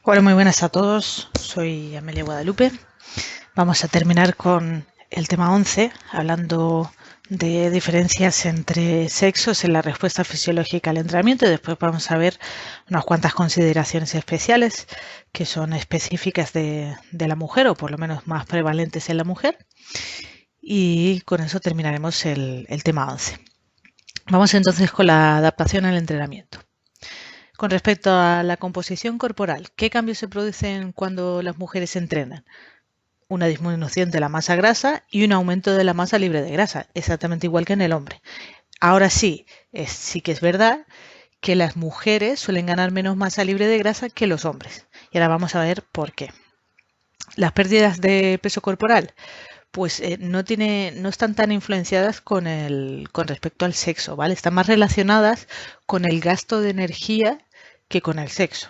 Hola, muy buenas a todos. Soy Amelia Guadalupe. Vamos a terminar con el tema 11, hablando de diferencias entre sexos en la respuesta fisiológica al entrenamiento, y después vamos a ver unas cuantas consideraciones especiales que son específicas de la mujer, o por lo menos más prevalentes en la mujer, y con eso terminaremos el tema 11. Vamos entonces con la adaptación al entrenamiento. Con respecto a la composición corporal, ¿qué cambios se producen cuando las mujeres entrenan? Una disminución de la masa grasa y un aumento de la masa libre de grasa, exactamente igual que en el hombre. Ahora sí, sí que es verdad que las mujeres suelen ganar menos masa libre de grasa que los hombres. Y ahora vamos a ver por qué. Las pérdidas de peso corporal, pues no están tan influenciadas con respecto al sexo, ¿vale? Están más relacionadas con el gasto de energía que con el sexo.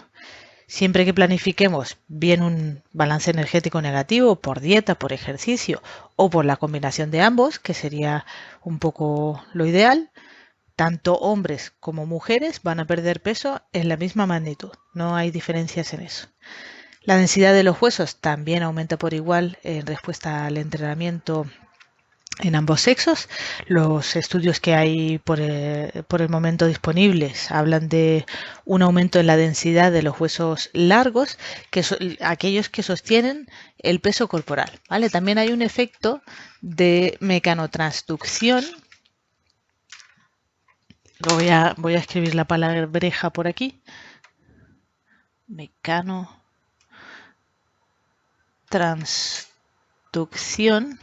Siempre que planifiquemos bien un balance energético negativo por dieta, por ejercicio o por la combinación de ambos, que sería un poco lo ideal, tanto hombres como mujeres van a perder peso en la misma magnitud. No hay diferencias en eso. La densidad de los huesos también aumenta por igual en respuesta al entrenamiento en ambos sexos. Los estudios que hay por el momento disponibles hablan de un aumento en la densidad de los huesos largos, que son aquellos que sostienen el peso corporal, ¿vale? También hay un efecto de mecanotransducción. Voy a escribir la palabreja por aquí. Mecanotransducción.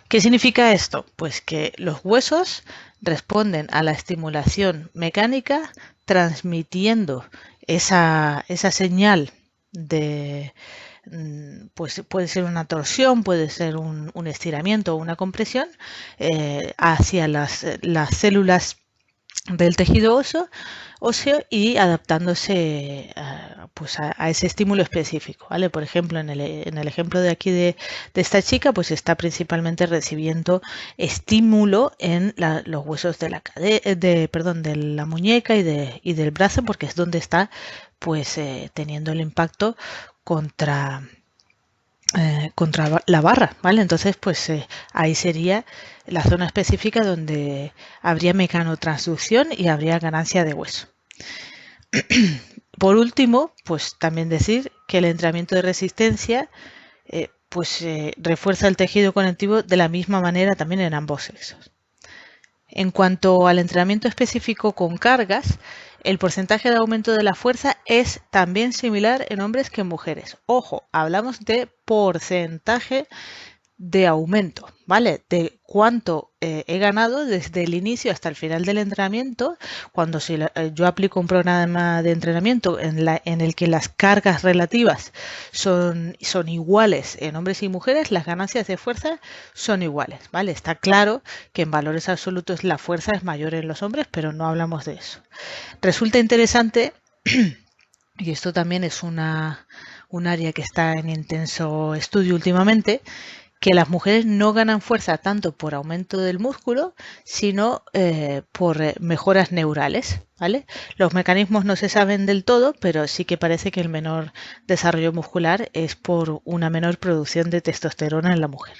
¿Qué significa esto? Pues que los huesos responden a la estimulación mecánica transmitiendo esa señal de, pues puede ser una torsión, puede ser un estiramiento o una compresión hacia las células del tejido óseo y adaptándose pues a ese estímulo específico, ¿vale? Por ejemplo, en el ejemplo de aquí de esta chica, pues está principalmente recibiendo estímulo en los huesos de de la muñeca y del brazo, porque es donde está pues teniendo el impacto contra contra la barra, ¿vale? Entonces, pues ahí sería la zona específica donde habría mecanotransducción y habría ganancia de hueso. Por último, pues también decir que el entrenamiento de resistencia refuerza el tejido conectivo de la misma manera también en ambos sexos. En cuanto al entrenamiento específico con cargas, el porcentaje de aumento de la fuerza es también similar en hombres que en mujeres. Ojo, hablamos de porcentaje de aumento, ¿vale? De cuánto he ganado desde el inicio hasta el final del entrenamiento. Cuando yo aplico un programa de entrenamiento en el que las cargas relativas son iguales en hombres y mujeres, las ganancias de fuerza son iguales, ¿vale? Está claro que en valores absolutos la fuerza es mayor en los hombres, pero no hablamos de eso. Resulta interesante, y esto también es un área que está en intenso estudio últimamente, que las mujeres no ganan fuerza tanto por aumento del músculo, sino por mejoras neurales, ¿vale? Los mecanismos no se saben del todo, pero sí que parece que el menor desarrollo muscular es por una menor producción de testosterona en la mujer.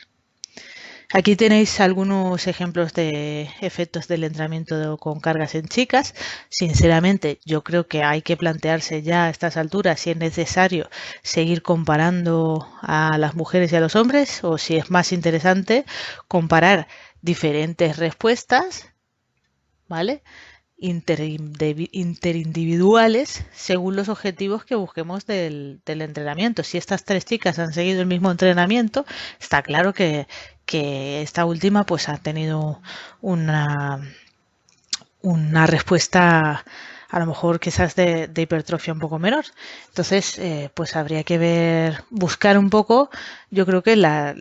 Aquí tenéis algunos ejemplos de efectos del entrenamiento con cargas en chicas. Sinceramente, yo creo que hay que plantearse ya a estas alturas si es necesario seguir comparando a las mujeres y a los hombres, o si es más interesante comparar diferentes respuestas, ¿vale? Interindividuales según los objetivos que busquemos del entrenamiento. Si estas tres chicas han seguido el mismo entrenamiento, está claro que esta última pues ha tenido una respuesta a lo mejor quizás de hipertrofia un poco menor. Entonces, pues habría que buscar un poco. Yo creo que la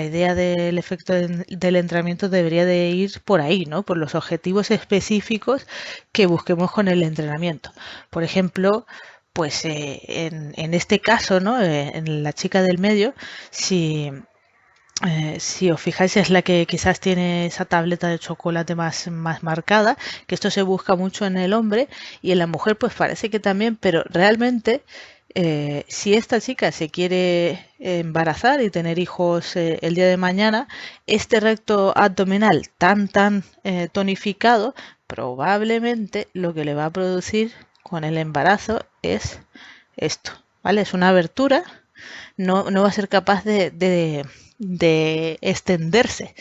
idea del efecto del entrenamiento debería de ir por ahí, ¿no? Por los objetivos específicos que busquemos con el entrenamiento. Por ejemplo, pues en este caso, ¿no? En la chica del medio, si os fijáis, es la que quizás tiene esa tableta de chocolate más marcada, que esto se busca mucho en el hombre, y en la mujer pues parece que también, pero realmente si esta chica se quiere embarazar y tener hijos el día de mañana, este recto abdominal tan tonificado, probablemente lo que le va a producir con el embarazo es esto, ¿vale? Es una abertura, no va a ser capaz de extenderse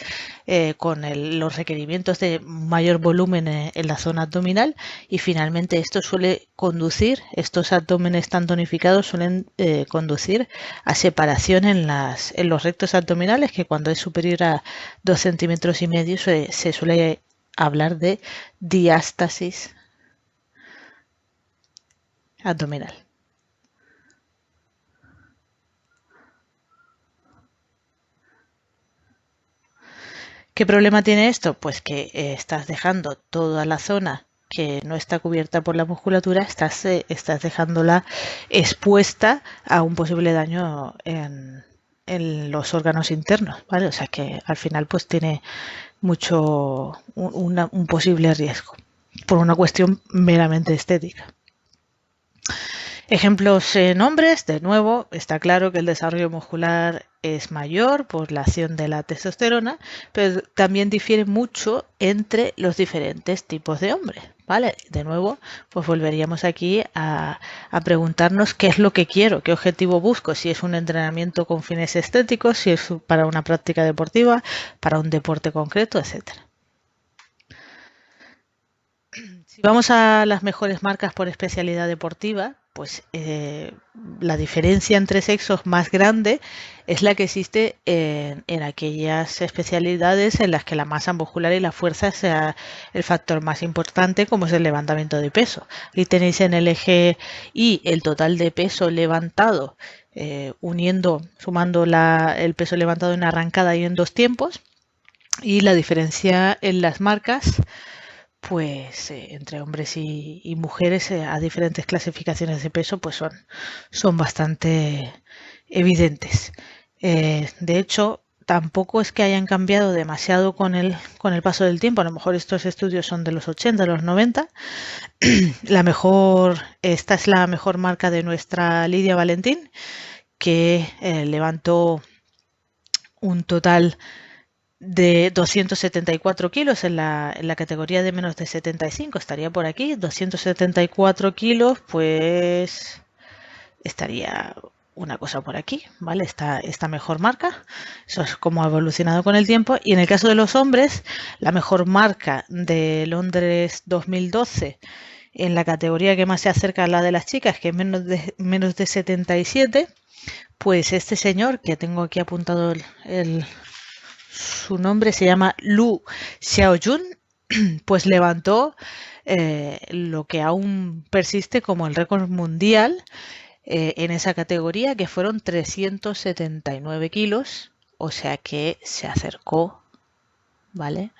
con los requerimientos de mayor volumen en la zona abdominal, y finalmente esto suele conducir, estos abdómenes tan tonificados suelen conducir a separación en los rectos abdominales, que cuando es superior a 2,5 cm se suele hablar de diástasis abdominal. ¿Qué problema tiene esto? Pues que estás dejando toda la zona que no está cubierta por la musculatura, estás dejándola expuesta a un posible daño en los órganos internos, ¿vale? O sea que al final pues tiene un posible riesgo por una cuestión meramente estética. Ejemplos en hombres, de nuevo, está claro que el desarrollo muscular es mayor por la acción de la testosterona, pero también difiere mucho entre los diferentes tipos de hombres, ¿vale? De nuevo, pues volveríamos aquí a preguntarnos qué es lo que quiero, qué objetivo busco, si es un entrenamiento con fines estéticos, si es para una práctica deportiva, para un deporte concreto, etcétera. Si vamos a las mejores marcas por especialidad deportiva, pues la diferencia entre sexos más grande es la que existe en aquellas especialidades en las que la masa muscular y la fuerza sea el factor más importante, como es el levantamiento de peso. Aquí tenéis en el eje Y el total de peso levantado, sumando el peso levantado en arrancada y en 2 tiempos, y la diferencia en las marcas pues entre hombres y mujeres a diferentes clasificaciones de peso pues son bastante evidentes. De hecho, tampoco es que hayan cambiado demasiado con el paso del tiempo. A lo mejor estos estudios son de los 80, los 90. Esta es la mejor marca de nuestra Lidia Valentín, que levantó un total de 274 kilos en la categoría de menos de 75, estaría por aquí. 274 kilos, pues estaría una cosa por aquí, ¿vale? Esta mejor marca. Eso es como ha evolucionado con el tiempo. Y en el caso de los hombres, la mejor marca de Londres 2012 en la categoría que más se acerca a la de las chicas, que es menos de 77, pues este señor, que tengo aquí apuntado su nombre, se llama Lu Xiaojun, pues levantó lo que aún persiste como el récord mundial en esa categoría, que fueron 379 kilos, o sea que se acercó, ¿vale?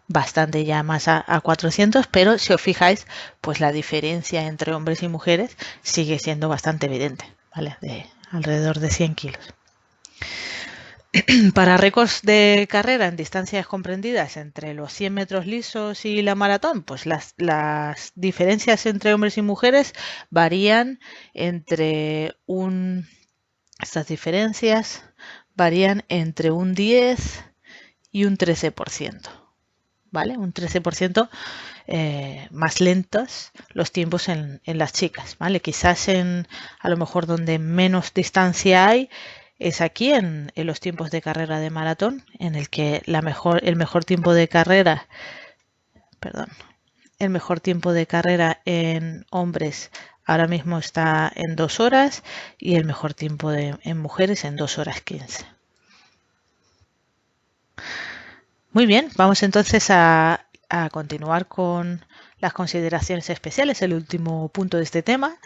Bastante ya más a 400, pero si os fijáis, pues la diferencia entre hombres y mujeres sigue siendo bastante evidente, ¿vale? De alrededor de 100 kilos. Para récords de carrera en distancias comprendidas entre los 100 metros lisos y la maratón, pues las diferencias entre hombres y mujeres varían estas diferencias varían entre un 10 y un 13%, ¿vale? Un 13% más lentos los tiempos en las chicas, ¿vale? Quizás a lo mejor donde menos distancia hay es aquí en los tiempos de carrera de maratón, en el que el mejor tiempo de carrera en hombres ahora mismo está en 2 horas y el mejor tiempo en mujeres en 2 horas 15. Muy bien, vamos entonces a continuar con las consideraciones especiales, el último punto de este tema.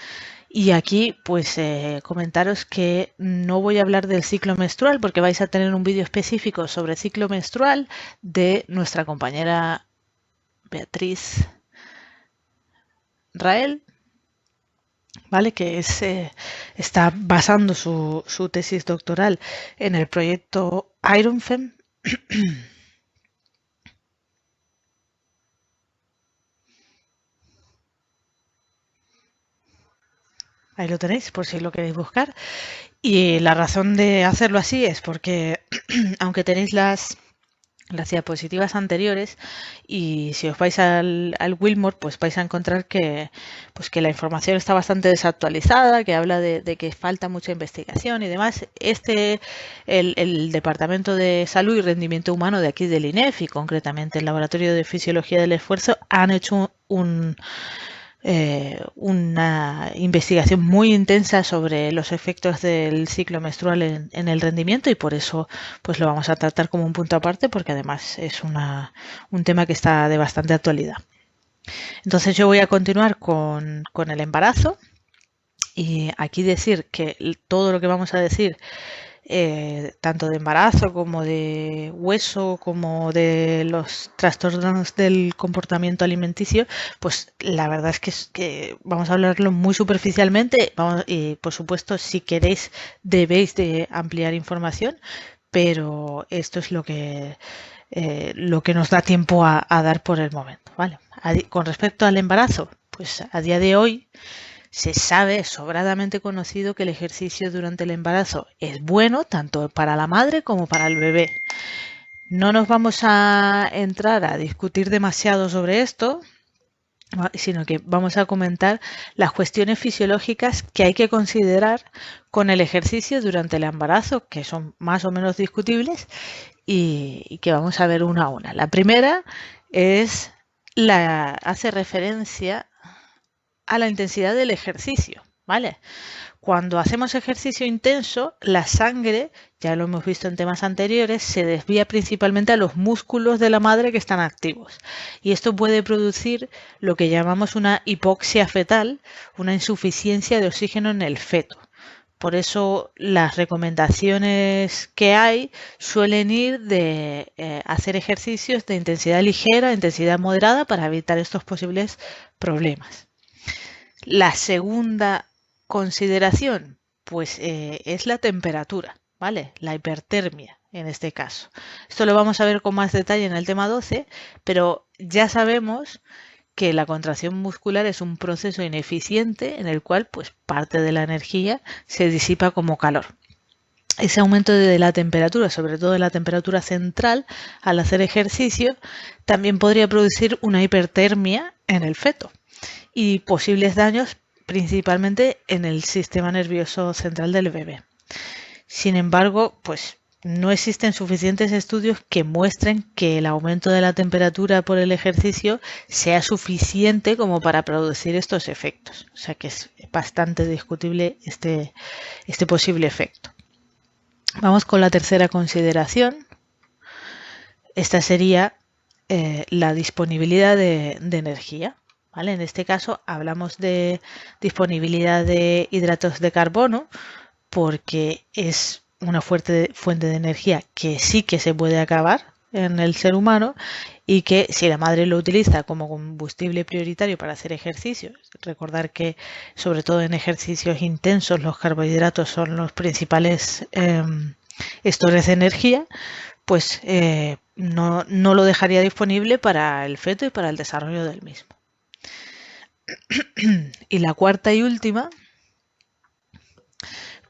Y aquí, pues, comentaros que no voy a hablar del ciclo menstrual porque vais a tener un vídeo específico sobre el ciclo menstrual de nuestra compañera Beatriz Rael, ¿vale? Que está basando su tesis doctoral en el proyecto IronFem. Ahí lo tenéis por si lo queréis buscar. Y la razón de hacerlo así es porque aunque tenéis las diapositivas anteriores y si os vais al Wilmore, pues vais a encontrar pues que la información está bastante desactualizada, que habla de que falta mucha investigación y demás. El Departamento de Salud y Rendimiento Humano de aquí del INEF y concretamente el Laboratorio de Fisiología del Esfuerzo han hecho una investigación muy intensa sobre los efectos del ciclo menstrual en el rendimiento y por eso pues lo vamos a tratar como un punto aparte porque además es un tema que está de bastante actualidad. Entonces yo voy a continuar con el embarazo y aquí decir que todo lo que vamos a decir tanto de embarazo como de hueso, como de los trastornos del comportamiento alimenticio, pues la verdad es que vamos a hablarlo muy superficialmente y por supuesto si queréis debéis de ampliar información, pero esto es lo que nos da tiempo a dar por el momento, ¿vale? Con respecto al embarazo, pues a día de hoy se sabe, es sobradamente conocido, que el ejercicio durante el embarazo es bueno tanto para la madre como para el bebé. No nos vamos a entrar a discutir demasiado sobre esto, sino que vamos a comentar las cuestiones fisiológicas que hay que considerar con el ejercicio durante el embarazo, que son más o menos discutibles y que vamos a ver una a una. La primera hace referencia a la intensidad del ejercicio, ¿vale? Cuando hacemos ejercicio intenso, la sangre, ya lo hemos visto en temas anteriores, se desvía principalmente a los músculos de la madre que están activos. Y esto puede producir lo que llamamos una hipoxia fetal, una insuficiencia de oxígeno en el feto. Por eso las recomendaciones que hay suelen ir de hacer ejercicios de intensidad ligera, intensidad moderada para evitar estos posibles problemas. La segunda consideración, pues es la temperatura, ¿vale? La hipertermia en este caso. Esto lo vamos a ver con más detalle en el tema 12, pero ya sabemos que la contracción muscular es un proceso ineficiente en el cual pues parte de la energía se disipa como calor. Ese aumento de la temperatura, sobre todo de la temperatura central, al hacer ejercicio, también podría producir una hipertermia en el feto y posibles daños principalmente en el sistema nervioso central del bebé. Sin embargo, pues no existen suficientes estudios que muestren que el aumento de la temperatura por el ejercicio sea suficiente como para producir estos efectos. O sea que es bastante discutible este posible efecto. Vamos con la tercera consideración. Esta sería la disponibilidad de energía. ¿Vale? En este caso hablamos de disponibilidad de hidratos de carbono porque es una fuente de energía que sí que se puede acabar en el ser humano y que si la madre lo utiliza como combustible prioritario para hacer ejercicio, recordar que sobre todo en ejercicios intensos los carbohidratos son los principales estores de energía, pues no lo dejaría disponible para el feto y para el desarrollo del mismo. Y la cuarta y última,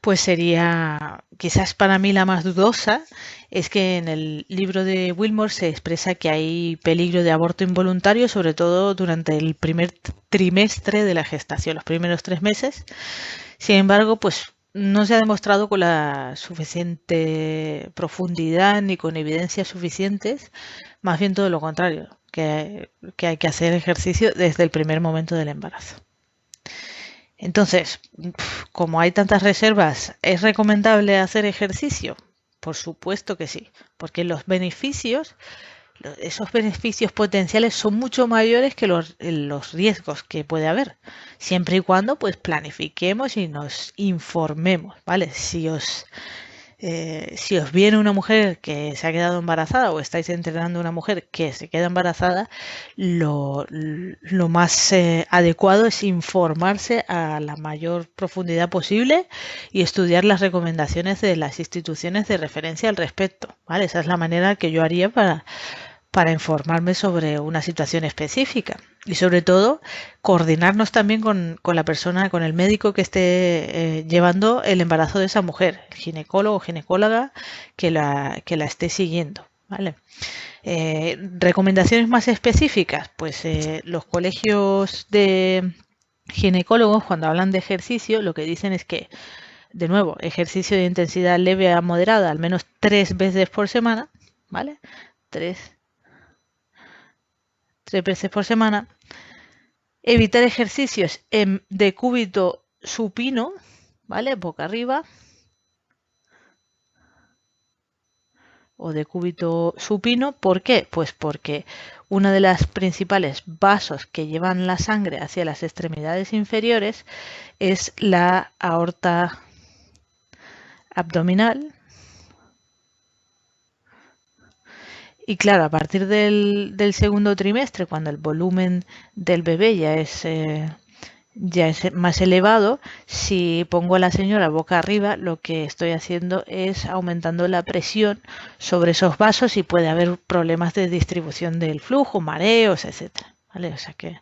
pues sería quizás para mí la más dudosa, es que en el libro de Wilmore se expresa que hay peligro de aborto involuntario, sobre todo durante el primer trimestre de la gestación, los primeros 3 meses. Sin embargo, pues no se ha demostrado con la suficiente profundidad ni con evidencias suficientes, más bien todo lo contrario, que hay que hacer ejercicio desde el primer momento del embarazo. Entonces, como hay tantas reservas, ¿es recomendable hacer ejercicio? Por supuesto que sí, porque esos beneficios potenciales son mucho mayores que los riesgos que puede haber, siempre y cuando pues planifiquemos y nos informemos, ¿vale? Si os viene una mujer que se ha quedado embarazada o estáis entrenando a una mujer que se queda embarazada, lo más adecuado es informarse a la mayor profundidad posible y estudiar las recomendaciones de las instituciones de referencia al respecto, ¿vale? Esa es la manera que yo haría para para informarme sobre una situación específica y sobre todo coordinarnos también con la persona, con el médico que esté llevando el embarazo de esa mujer, el ginecólogo o ginecóloga que la esté siguiendo, ¿vale? Recomendaciones más específicas, pues los colegios de ginecólogos cuando hablan de ejercicio lo que dicen es que, de nuevo, ejercicio de intensidad leve a moderada al menos 3 veces por semana, ¿vale? 3 veces por semana. Evitar ejercicios de decúbito supino, ¿vale? Boca arriba. O decúbito supino. ¿Por qué? Pues porque uno de los principales vasos que llevan la sangre hacia las extremidades inferiores es la aorta abdominal. Y claro, a partir del segundo trimestre, cuando el volumen del bebé ya es más elevado, si pongo a la señora boca arriba, lo que estoy haciendo es aumentando la presión sobre esos vasos y puede haber problemas de distribución del flujo, mareos, etcétera, ¿vale? O sea que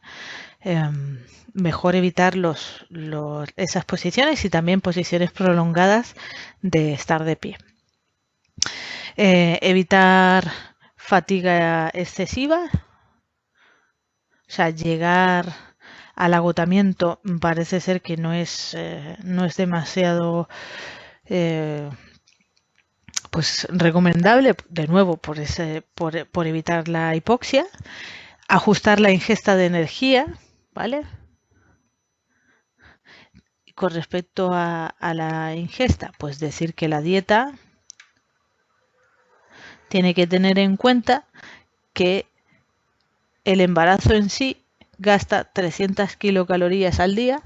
mejor evitar esas posiciones y también posiciones prolongadas de estar de pie. Evitar fatiga excesiva, o sea, llegar al agotamiento parece ser que no es demasiado pues recomendable, de nuevo por evitar la hipoxia. Ajustar la ingesta de energía, ¿vale? Y con respecto a la ingesta, pues decir que la dieta tiene que tener en cuenta que el embarazo en sí gasta 300 kilocalorías al día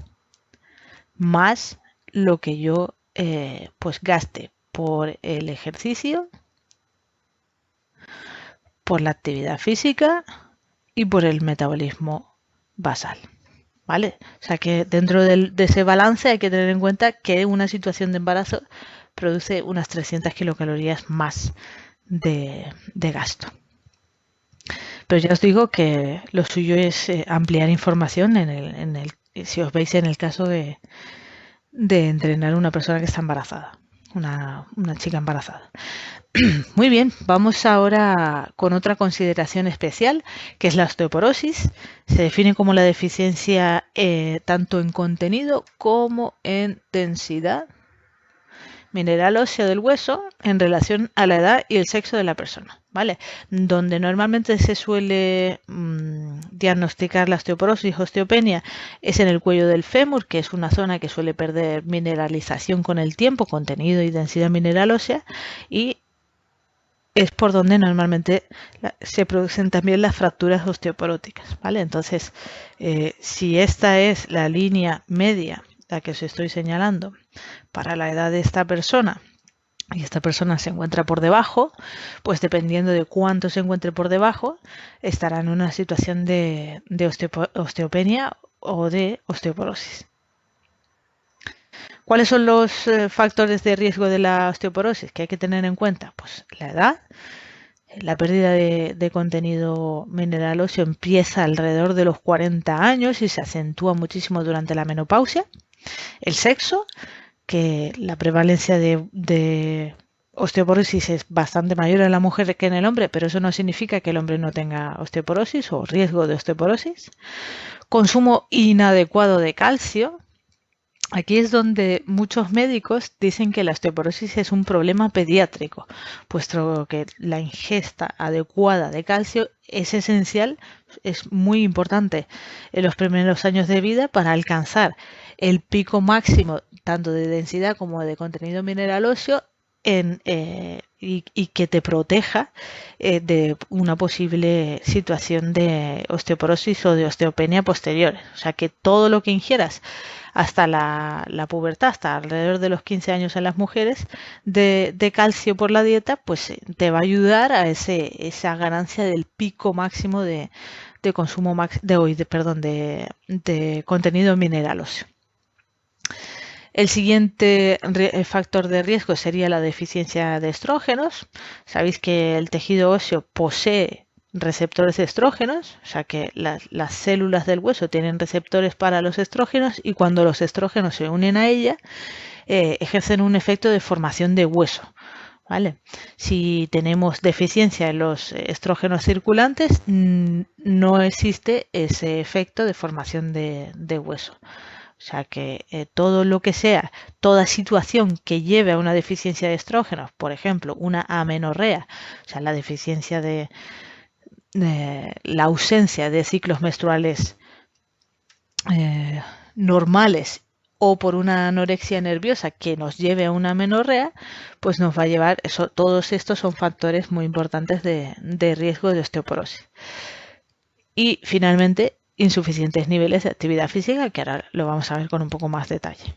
más lo que yo pues gaste por el ejercicio, por la actividad física y por el metabolismo basal, ¿vale? O sea que dentro de ese balance hay que tener en cuenta que una situación de embarazo produce unas 300 kilocalorías más de gasto. Pero ya os digo que lo suyo es ampliar información si os veis en el caso de entrenar a una persona que está embarazada, una chica embarazada. Muy bien, vamos ahora con otra consideración especial, que es la osteoporosis. Se define como la deficiencia tanto en contenido como en densidad mineral óseo del hueso en relación a la edad y el sexo de la persona, ¿vale? Donde normalmente se suele diagnosticar la osteoporosis o osteopenia es en el cuello del fémur, que es una zona que suele perder mineralización con el tiempo, contenido y densidad mineral ósea, y es por donde normalmente se producen también las fracturas osteoporóticas, ¿vale? Entonces, si esta es la línea media, la que os estoy señalando, para la edad de esta persona, y esta persona se encuentra por debajo, pues dependiendo de cuánto se encuentre por debajo, estará en una situación de osteopenia o de osteoporosis. ¿Cuáles son los factores de riesgo de la osteoporosis que hay que tener en cuenta? Pues la edad, la pérdida de contenido mineral óseo empieza alrededor de los 40 años y se acentúa muchísimo durante la menopausia. El sexo, que la prevalencia de osteoporosis es bastante mayor en la mujer que en el hombre, pero eso no significa que el hombre no tenga osteoporosis o riesgo de osteoporosis. Consumo inadecuado de calcio. Aquí es donde muchos médicos dicen que la osteoporosis es un problema pediátrico, puesto que la ingesta adecuada de calcio es esencial, es muy importante en los primeros años de vida para alcanzar el pico máximo tanto de densidad como de contenido mineral óseo y que te proteja de una posible situación de osteoporosis o de osteopenia posterior. O sea que todo lo que ingieras hasta la pubertad, hasta alrededor de los 15 años en las mujeres, de calcio por la dieta, pues te va a ayudar a esa ganancia del pico máximo de consumo de contenido mineral óseo. El siguiente factor de riesgo sería la deficiencia de estrógenos. Sabéis que el tejido óseo posee receptores de estrógenos, o sea que las células del hueso tienen receptores para los estrógenos y cuando los estrógenos se unen a ella, ejercen un efecto de formación de hueso. ¿Vale? Si tenemos deficiencia en los estrógenos circulantes, no existe ese efecto de formación de hueso. O sea que todo lo que sea, toda situación que lleve a una deficiencia de estrógenos, por ejemplo, una amenorrea, o sea, la deficiencia de la ausencia de ciclos menstruales normales o por una anorexia nerviosa que nos lleve a una amenorrea, pues nos va a llevar, todos estos son factores muy importantes de riesgo de osteoporosis. Y finalmente, insuficientes niveles de actividad física, que ahora lo vamos a ver con un poco más detalle.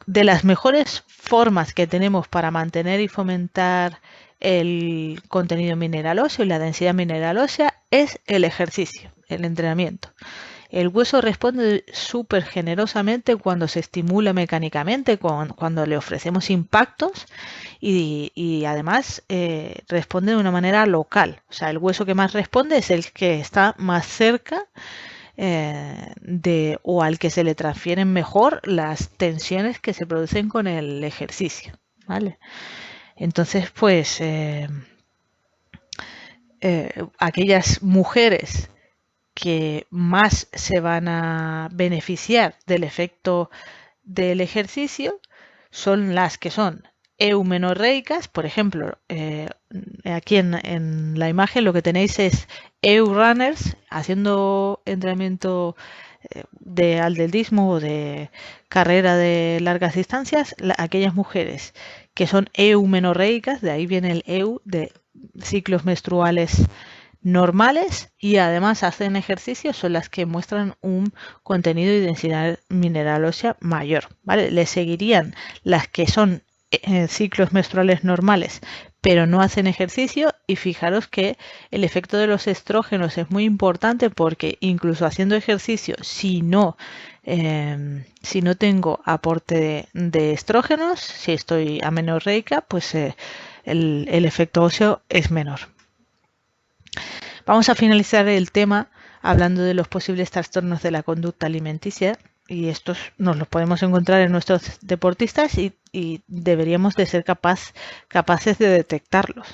De las mejores formas que tenemos para mantener y fomentar el contenido mineral óseo y la densidad mineral ósea es el ejercicio, el entrenamiento. El hueso responde súper generosamente cuando se estimula mecánicamente, cuando le ofrecemos impactos y además responde de una manera local. O sea, el hueso que más responde es el que está más cerca o al que se le transfieren mejor las tensiones que se producen con el ejercicio. ¿Vale? Entonces, pues aquellas mujeres que más se van a beneficiar del efecto del ejercicio son las que son eumenorreicas. Por ejemplo, aquí en la imagen lo que tenéis es runners haciendo entrenamiento de atletismo o de carrera de largas distancias. Aquellas mujeres que son eumenorreicas, de ahí viene el eu de ciclos menstruales normales y además hacen ejercicio, son las que muestran un contenido y densidad mineral ósea mayor, ¿vale? Le seguirían las que son ciclos menstruales normales pero no hacen ejercicio, y fijaros que el efecto de los estrógenos es muy importante porque incluso haciendo ejercicio, si no tengo aporte de estrógenos, si estoy amenorreica, pues el efecto óseo es menor. Vamos a finalizar el tema hablando de los posibles trastornos de la conducta alimenticia, y estos nos los podemos encontrar en nuestros deportistas y deberíamos de ser capaces de detectarlos.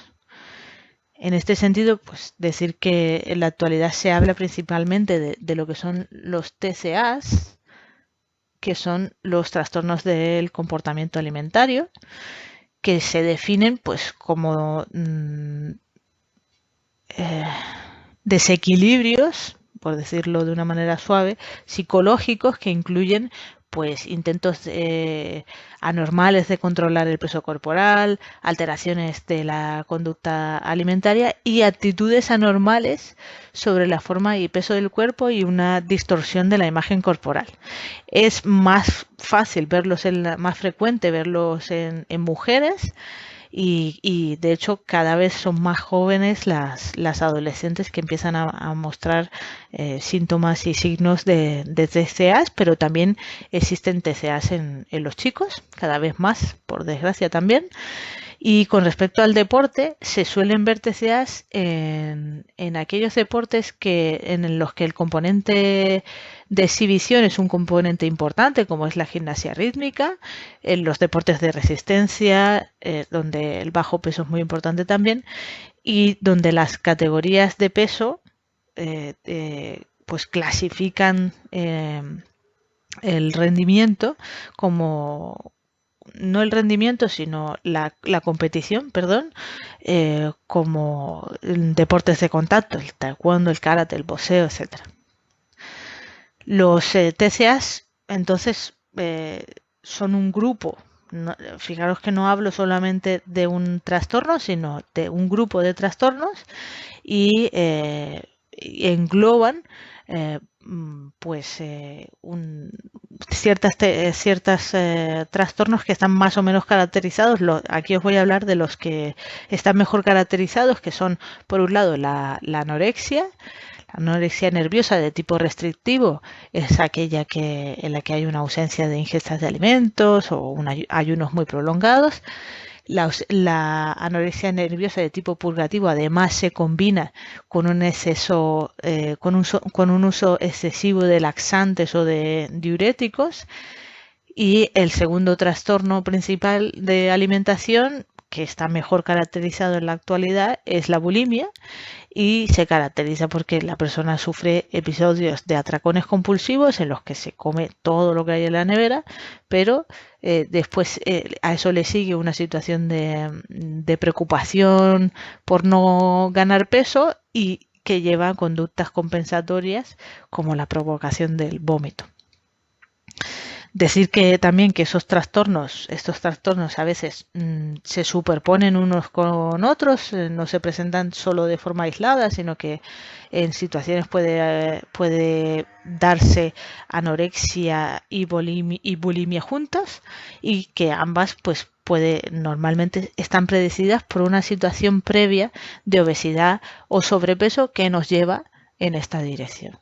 En este sentido, pues decir que en la actualidad se habla principalmente de lo que son los TCAs, que son los trastornos del comportamiento alimentario, que se definen pues como desequilibrios, por decirlo de una manera suave, psicológicos que incluyen pues intentos anormales de controlar el peso corporal, alteraciones de la conducta alimentaria y actitudes anormales sobre la forma y peso del cuerpo y una distorsión de la imagen corporal. Es más fácil verlos, más frecuente verlos en mujeres. Y de hecho cada vez son más jóvenes las adolescentes que empiezan a mostrar síntomas y signos de TCAs, pero también existen TCAs en los chicos, cada vez más, por desgracia también. Y con respecto al deporte, se suelen ver TCAs en aquellos deportes en los que el componente de exhibición es un componente importante, como es la gimnasia rítmica, en los deportes de resistencia, donde el bajo peso es muy importante también, y donde las categorías de peso pues clasifican el rendimiento como... no el rendimiento, sino la competición, perdón, como deportes de contacto, el taekwondo, el karate, el boxeo, etc. Los TCAs, entonces, son un grupo. Fijaros que no hablo solamente de un trastorno, sino de un grupo de trastornos y engloban pues ciertos trastornos que están más o menos caracterizados. Aquí os voy a hablar de los que están mejor caracterizados, que son, por un lado, la anorexia. La anorexia nerviosa de tipo restrictivo es aquella en la que hay una ausencia de ingestas de alimentos o ayunos muy prolongados. la anorexia nerviosa de tipo purgativo además se combina con un exceso, con un uso excesivo de laxantes o de diuréticos. Y el segundo trastorno principal de alimentación, que está mejor caracterizado en la actualidad, es la bulimia, y se caracteriza porque la persona sufre episodios de atracones compulsivos en los que se come todo lo que hay en la nevera, pero después a eso le sigue una situación de preocupación por no ganar peso y que lleva a conductas compensatorias como la provocación del vómito. Decir que también que estos trastornos a veces se superponen unos con otros, no se presentan solo de forma aislada, sino que en situaciones puede darse anorexia y bulimia juntas, y que ambas pues normalmente están predecidas por una situación previa de obesidad o sobrepeso que nos lleva en esta dirección.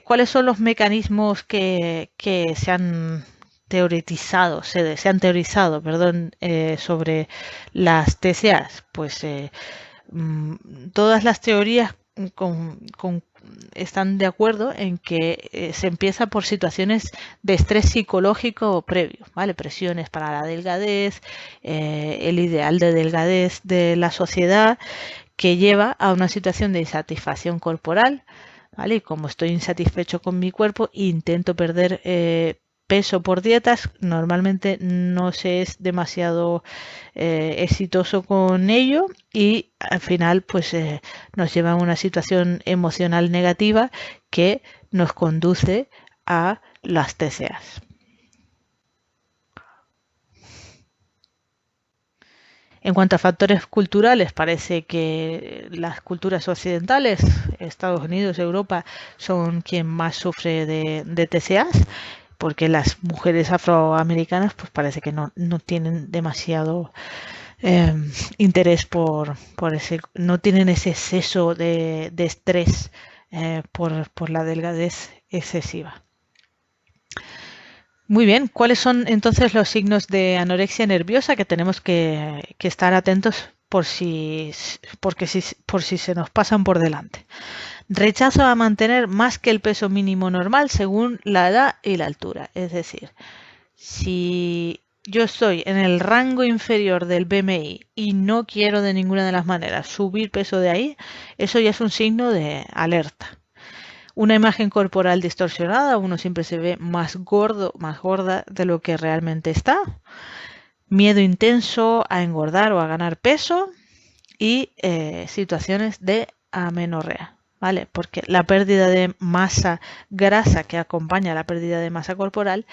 ¿Cuáles son los mecanismos que se han teorizado, sobre las TCAs? Pues todas las teorías están de acuerdo en que se empieza por situaciones de estrés psicológico previo, ¿vale? Presiones para la delgadez, el ideal de delgadez de la sociedad, que lleva a una situación de insatisfacción corporal, ¿vale? Y como estoy insatisfecho con mi cuerpo, intento perder peso por dietas. Normalmente no se es demasiado exitoso con ello, y al final pues nos lleva a una situación emocional negativa que nos conduce a las TCAs. En cuanto a factores culturales, parece que las culturas occidentales, Estados Unidos, Europa, son quien más sufre de TCAs, porque las mujeres afroamericanas pues parece que no tienen demasiado interés por ese, no tienen ese exceso de estrés por la delgadez excesiva. Muy bien, ¿cuáles son entonces los signos de anorexia nerviosa que tenemos que estar atentos por si se nos pasan por delante? Rechazo a mantener más que el peso mínimo normal según la edad y la altura. Es decir, si yo estoy en el rango inferior del BMI y no quiero de ninguna de las maneras subir peso de ahí, eso ya es un signo de alerta. Una imagen corporal distorsionada, uno siempre se ve más gordo, más gorda de lo que realmente está. Miedo intenso a engordar o a ganar peso, y situaciones de amenorrea, ¿vale? Porque la pérdida de masa grasa que acompaña a la pérdida de masa corporal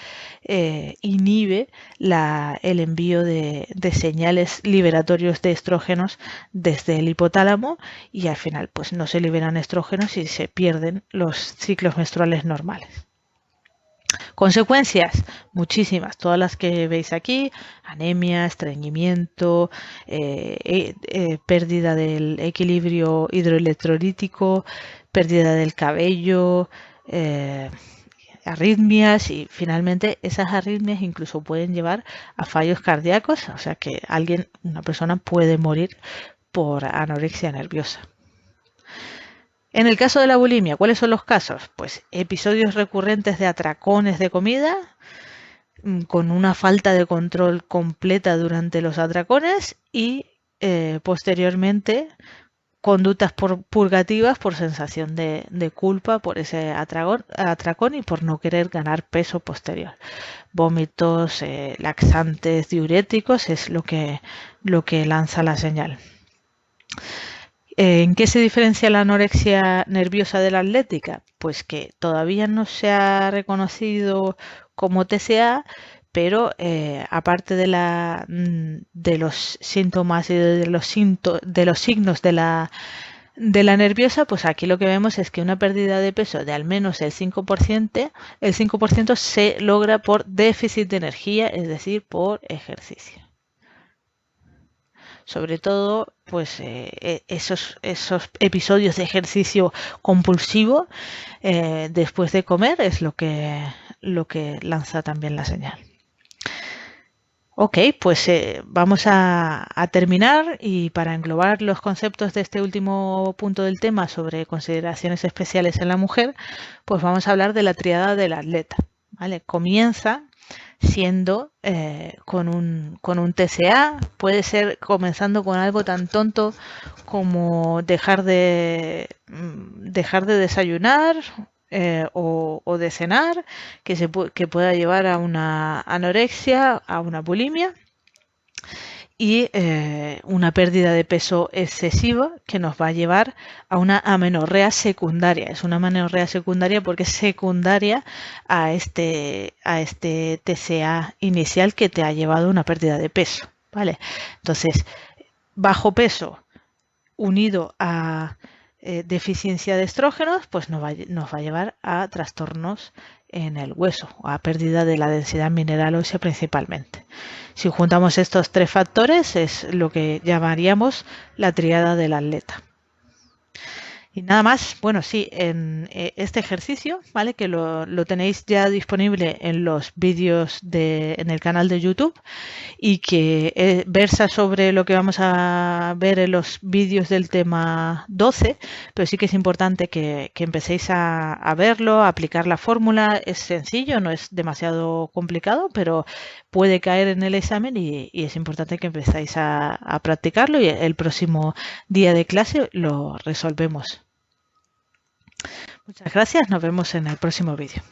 inhibe el envío de señales liberatorios de estrógenos desde el hipotálamo, y al final pues no se liberan estrógenos y se pierden los ciclos menstruales normales. Consecuencias, muchísimas, todas las que veis aquí: anemia, estreñimiento, pérdida del equilibrio hidroelectrolítico, pérdida del cabello, arritmias, y finalmente esas arritmias incluso pueden llevar a fallos cardíacos, o sea que una persona puede morir por anorexia nerviosa. En el caso de la bulimia, ¿cuáles son los casos? Pues episodios recurrentes de atracones de comida, con una falta de control completa durante los atracones, y posteriormente conductas purgativas por sensación de culpa por ese atracón y por no querer ganar peso posterior. Vómitos, laxantes, diuréticos es lo que lanza la señal. ¿En qué se diferencia la anorexia nerviosa de la atlética? Pues que todavía no se ha reconocido como TCA, pero aparte de los síntomas y de los signos de la nerviosa, pues aquí lo que vemos es que una pérdida de peso de al menos el 5% se logra por déficit de energía, es decir, por ejercicio. Sobre todo pues esos episodios de ejercicio compulsivo después de comer es lo que lo que lanza también la señal. Ok, pues vamos a terminar, y para englobar los conceptos de este último punto del tema sobre consideraciones especiales en la mujer, pues vamos a hablar de la tríada del atleta. ¿Vale? Comienza siendo con un TCA, puede ser comenzando con algo tan tonto como dejar de desayunar o de cenar, que pueda llevar a una anorexia, a una bulimia y una pérdida de peso excesiva que nos va a llevar a una amenorrea secundaria. Es una amenorrea secundaria porque es secundaria a este TCA inicial que te ha llevado a una pérdida de peso. ¿Vale? Entonces, bajo peso unido a deficiencia de estrógenos, pues nos va a llevar a trastornos en el hueso, a pérdida de la densidad mineral ósea principalmente. Si juntamos estos tres factores, es lo que llamaríamos la tríada del atleta. Y nada más, bueno, sí, en este ejercicio, ¿vale? Que lo tenéis ya disponible en los vídeos en el canal de YouTube, y que versa sobre lo que vamos a ver en los vídeos del tema 12, pero sí que es importante que empecéis a verlo, a aplicar la fórmula. Es sencillo, no es demasiado complicado, pero puede caer en el examen, y es importante que empezáis a practicarlo, y el próximo día de clase lo resolvemos. Muchas gracias, nos vemos en el próximo vídeo.